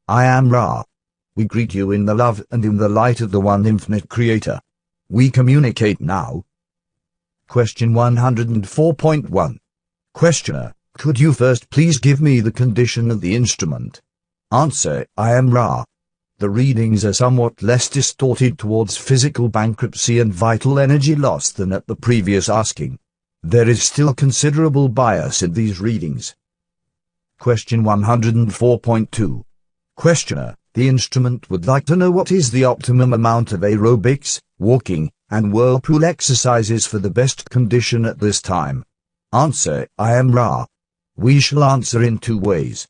I am Ra. We greet you in the love and in the light of the one infinite Creator. We communicate now. Question 104.1. Questioner, could you first please give me the condition of the instrument? Answer, I am Ra. The readings are somewhat less distorted towards physical bankruptcy and vital energy loss than at the previous asking. There is still considerable bias in these readings. Question 104.2. Questioner, the instrument would like to know what is the optimum amount of aerobics, walking, and whirlpool exercises for the best condition at this time. Answer, I am Ra. We shall answer in two ways.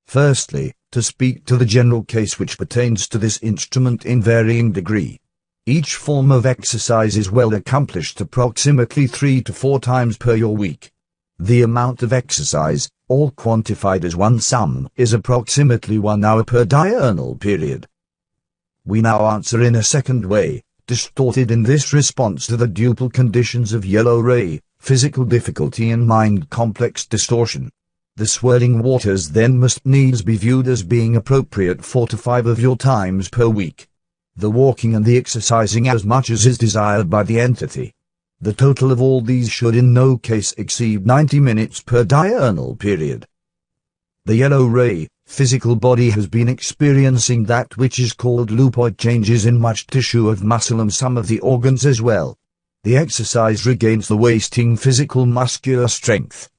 Firstly, to speak to the general case which pertains to this instrument in varying degree. Each form of exercise is well accomplished approximately 3 to 4 times per your week. The amount of exercise, all quantified as one sum, is approximately 1 hour per diurnal period. We now answer in a second way, distorted in this response to the duple conditions of yellow ray, physical difficulty and mind complex distortion. The swirling waters then must needs be viewed as being appropriate 4 to 5 of your times per week. The walking and the exercising as much as is desired by the entity. The total of all these should in no case exceed 90 minutes per diurnal period. The yellow ray, physical body has been experiencing that which is called leukoid changes in much tissue of muscle and some of the organs as well. The exercise regains the wasting physical muscular strength.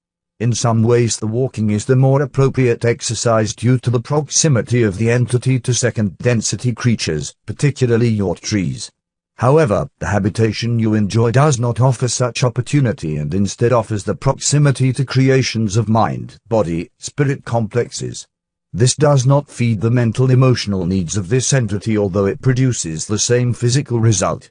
In some ways the walking is the more appropriate exercise due to the proximity of the entity to second-density creatures, particularly your trees. However, the habitation you enjoy does not offer such opportunity and instead offers the proximity to creations of mind, body, spirit complexes. This does not feed the mental-emotional needs of this entity although it produces the same physical result.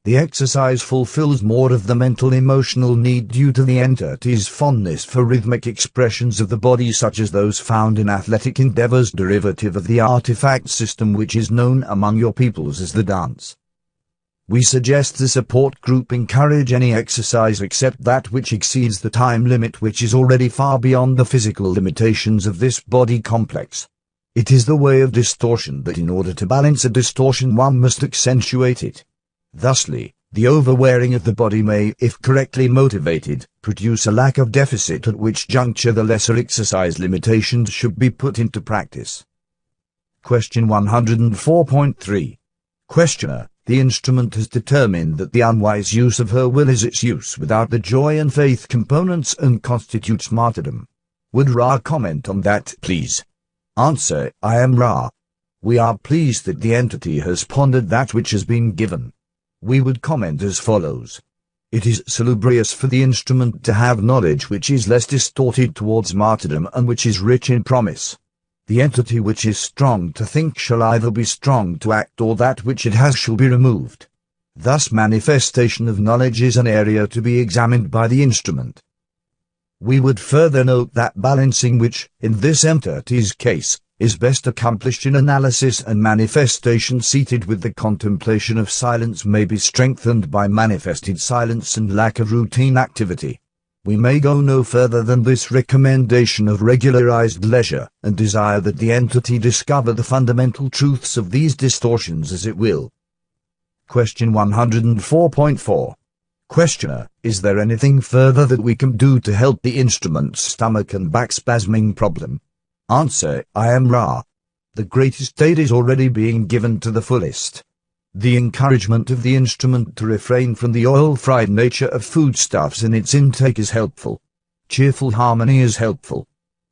The exercise fulfills more of the mental-emotional need due to the entity's fondness for rhythmic expressions of the body such as those found in athletic endeavors derivative of the artifact system which is known among your peoples as the dance. We suggest the support group encourage any exercise except that which exceeds the time limit which is already far beyond the physical limitations of this body complex. It is the way of distortion that in order to balance a distortion one must accentuate it. Thusly, the overwearing of the body may, if correctly motivated, produce a lack of deficit at which juncture the lesser exercise limitations should be put into practice. Question 104.3. Questioner, the instrument has determined that the unwise use of her will is its use without the joy and faith components and constitutes martyrdom. Would Ra comment on that, please? Answer, I am Ra. We are pleased that the entity has pondered that which has been given. We would comment as follows. It is salubrious for the instrument to have knowledge which is less distorted towards martyrdom and which is rich in promise. The entity which is strong to think shall either be strong to act or that which it has shall be removed. Thus manifestation of knowledge is an area to be examined by the instrument. We would further note that balancing which, in this entity's case, is best accomplished in analysis and manifestation seated with the contemplation of silence may be strengthened by manifested silence and lack of routine activity. We may go no further than this recommendation of regularized leisure, and desire that the entity discover the fundamental truths of these distortions as it will. Question 104.4. Questioner, is there anything further that we can do to help the instrument's stomach and back spasming problem? Answer, I am Ra. The greatest aid is already being given to the fullest. The encouragement of the instrument to refrain from the oil-fried nature of foodstuffs in its intake is helpful. Cheerful harmony is helpful.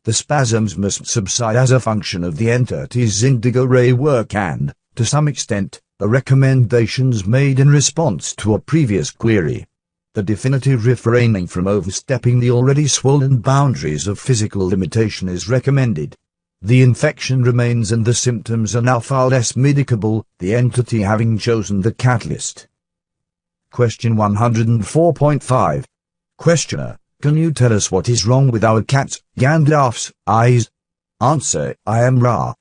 The spasms must subside as a function of the entity's indigo ray work and, to some extent, the recommendations made in response to a previous query. The definitive refraining from overstepping the already swollen boundaries of physical limitation is recommended. The infection remains and the symptoms are now far less medicable, the entity having chosen the catalyst. Question 104.5. Questioner, can you tell us what is wrong with our cat's, Gandalf's, eyes? Answer, I am Ra.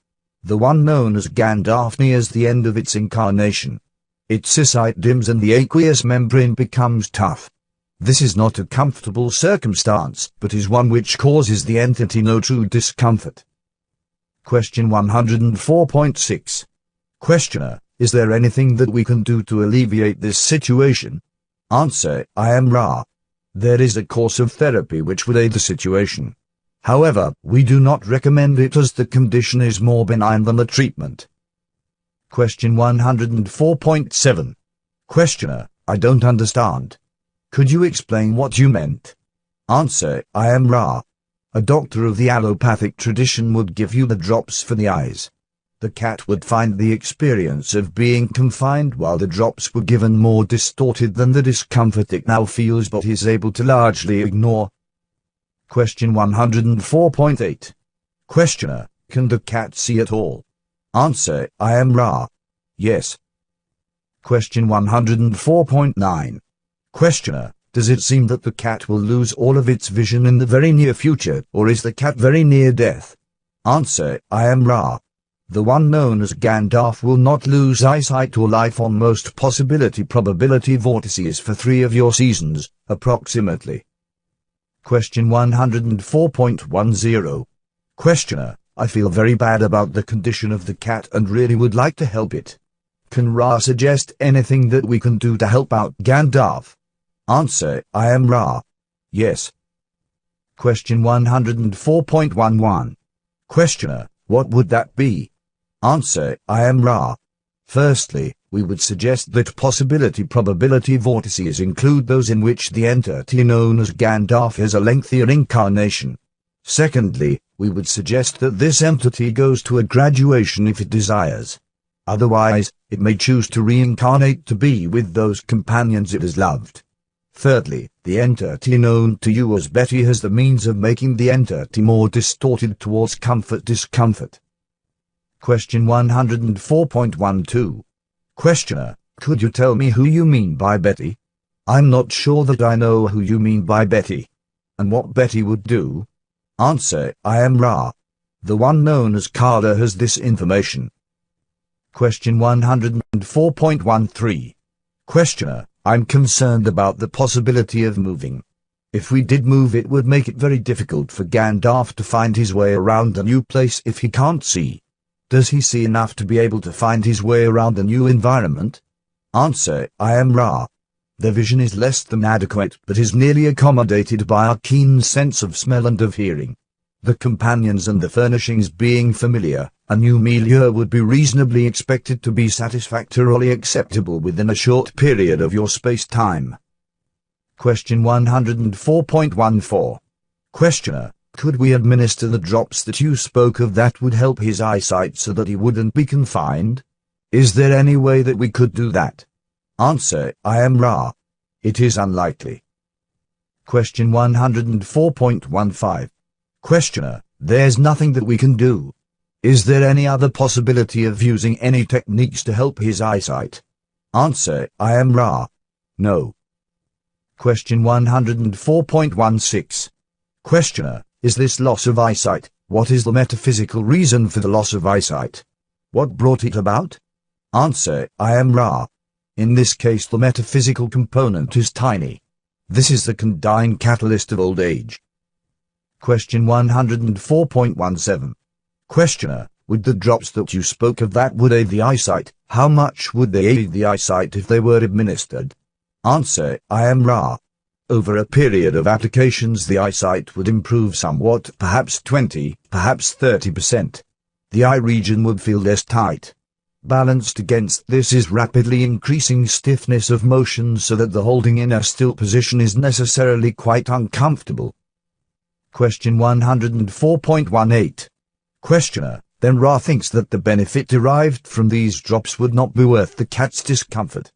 The one known as Gandalf nears the end of its incarnation. Its eyesight dims and the aqueous membrane becomes tough. This is not a comfortable circumstance, but is one which causes the entity no true discomfort. Question 104.6. Questioner, is there anything that we can do to alleviate this situation? Answer, I am Ra. There is a course of therapy which would aid the situation. However, we do not recommend it as the condition is more benign than the treatment. Question 104.7. Questioner, I don't understand. Could you explain what you meant? Answer, I am Ra. A doctor of the allopathic tradition would give you the drops for the eyes. The cat would find the experience of being confined while the drops were given more distorted than the discomfort it now feels but is able to largely ignore. Question 104.8. Questioner, can the cat see at all? Answer, I am Ra. Yes. Question 104.9. Questioner, does it seem that the cat will lose all of its vision in the very near future, or is the cat very near death? Answer, I am Ra. The one known as Gandalf will not lose eyesight or life on most probability vortices for 3 of your seasons, approximately. Question 104.10. Questioner, I feel very bad about the condition of the cat and really would like to help it. Can Ra suggest anything that we can do to help out Gandalf? Answer, I am Ra. Yes. Question 104.11. Questioner, what would that be? Answer, I am Ra. Firstly, we would suggest that probability vortices include those in which the entity known as Gandalf has a lengthier incarnation. Secondly, we would suggest that this entity goes to a graduation if it desires. Otherwise, it may choose to reincarnate to be with those companions it has loved. Thirdly, the entity known to you as Betty has the means of making the entity more distorted towards discomfort. Question 104.12. Questioner, could you tell me who you mean by Betty? I'm not sure that I know who you mean by Betty. And what Betty would do? Answer, I am Ra. The one known as Carla has this information. Question 104.13. Questioner, I'm concerned about the possibility of moving. If we did move, it would make it very difficult for Gandalf to find his way around a new place if he can't see. Does he see enough to be able to find his way around a new environment? Answer, I am Ra. The vision is less than adequate but is nearly accommodated by our keen sense of smell and of hearing. The companions and the furnishings being familiar, a new milieu would be reasonably expected to be satisfactorily acceptable within a short period of your space-time. Question 104.14. Questioner, could we administer the drops that you spoke of that would help his eyesight so that he wouldn't be confined? Is there any way that we could do that? Answer, I am Ra. It is unlikely. Question 104.15. Questioner, there's nothing that we can do. Is there any other possibility of using any techniques to help his eyesight? Answer, I am Ra. No. Question 104.16. Questioner, is this loss of eyesight? What is the metaphysical reason for the loss of eyesight? What brought it about? Answer, I am Ra. In this case the metaphysical component is tiny. This is the condign catalyst of old age. Question 104.17. Questioner, with the drops that you spoke of that would aid the eyesight, how much would they aid the eyesight if they were administered? Answer, I am Ra. Over a period of applications the eyesight would improve somewhat, perhaps 20, perhaps 30%. The eye region would feel less tight. Balanced against this is rapidly increasing stiffness of motion so that the holding in a still position is necessarily quite uncomfortable. Question 104.18. Questioner, then Ra thinks that the benefit derived from these drops would not be worth the cat's discomfort.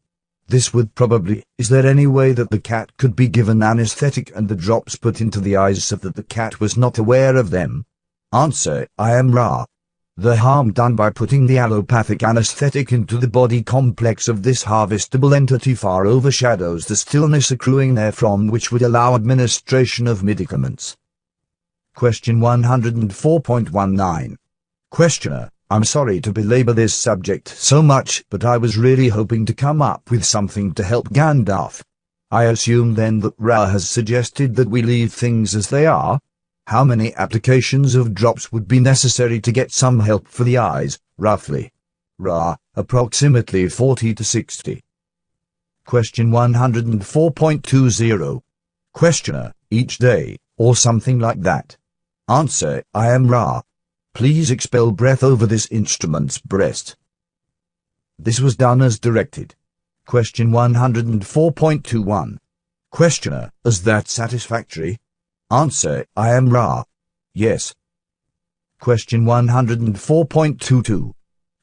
This would probably... Is there any way that the cat could be given anesthetic and the drops put into the eyes so that the cat was not aware of them? Answer, I am Ra. The harm done by putting the allopathic anesthetic into the body complex of this harvestable entity far overshadows the stillness accruing therefrom which would allow administration of medicaments. Question 104.19. Questioner, I'm sorry to belabor this subject so much, but I was really hoping to come up with something to help Gandalf. I assume then that Ra has suggested that we leave things as they are? How many applications of drops would be necessary to get some help for the eyes, roughly? Ra, approximately 40 to 60. Question 104.20. Questioner, each day, or something like that. Answer, I am Ra. Please expel breath over this instrument's breast. This was done as directed. Question 104.21. Questioner, is that satisfactory? Answer, I am Ra. Yes. Question 104.22.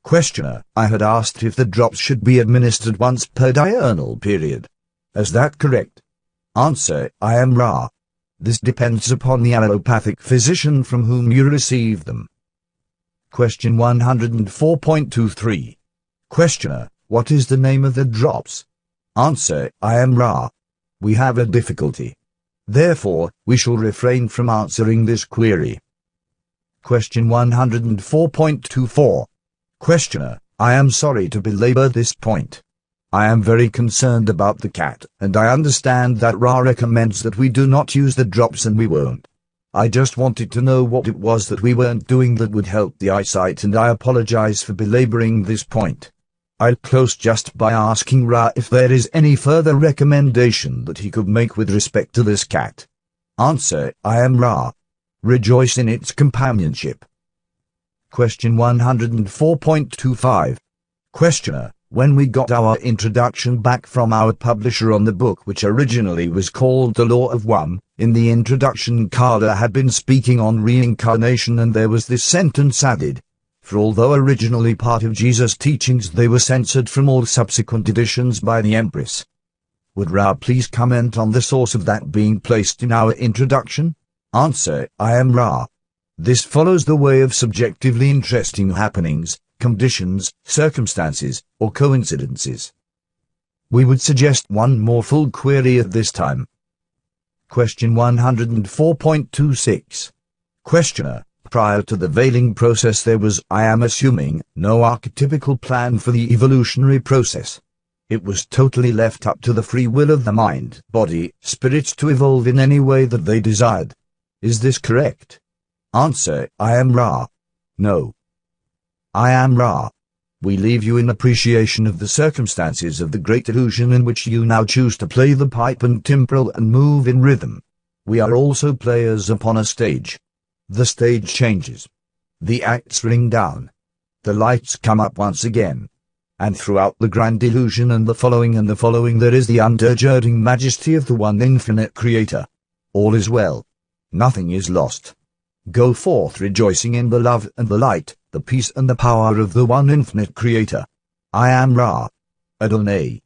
Questioner, I had asked if the drops should be administered once per diurnal period. Is that correct? Answer, I am Ra. This depends upon the allopathic physician from whom you receive them. Question 104.23. Questioner, what is the name of the drops? Answer, I am Ra. We have a difficulty. Therefore, we shall refrain from answering this query. Question 104.24. Questioner, I am sorry to belabor this point. I am very concerned about the cat, and I understand that Ra recommends that we do not use the drops, and we won't. I just wanted to know what it was that we weren't doing that would help the eyesight, and I apologize for belaboring this point. I'll close just by asking Ra if there is any further recommendation that he could make with respect to this cat. Answer, I am Ra. Rejoice in its companionship. Question 104.25. Questioner, when we got our introduction back from our publisher on the book which originally was called The Law of One, in the introduction Carla had been speaking on reincarnation, and there was this sentence added. For although originally part of Jesus' teachings, they were censored from all subsequent editions by the Empress. Would Ra please comment on the source of that being placed in our introduction? Answer, I am Ra. This follows the way of subjectively interesting happenings, conditions, circumstances, or coincidences. We would suggest one more full query at this time. Question 104.26. Questioner, prior to the veiling process there was, I am assuming, no archetypical plan for the evolutionary process. It was totally left up to the free will of the mind, body, spirits to evolve in any way that they desired. Is this correct? Answer, I am Ra. No. I am Ra. We leave you in appreciation of the circumstances of the great illusion in which you now choose to play the pipe and timbrel and move in rhythm. We are also players upon a stage. The stage changes. The acts ring down. The lights come up once again. And throughout the grand illusion and the following there is the undergirding majesty of the one infinite creator. All is well. Nothing is lost. Go forth rejoicing in the love and the light, the peace and the power of the one infinite creator. I am Ra. Adonai.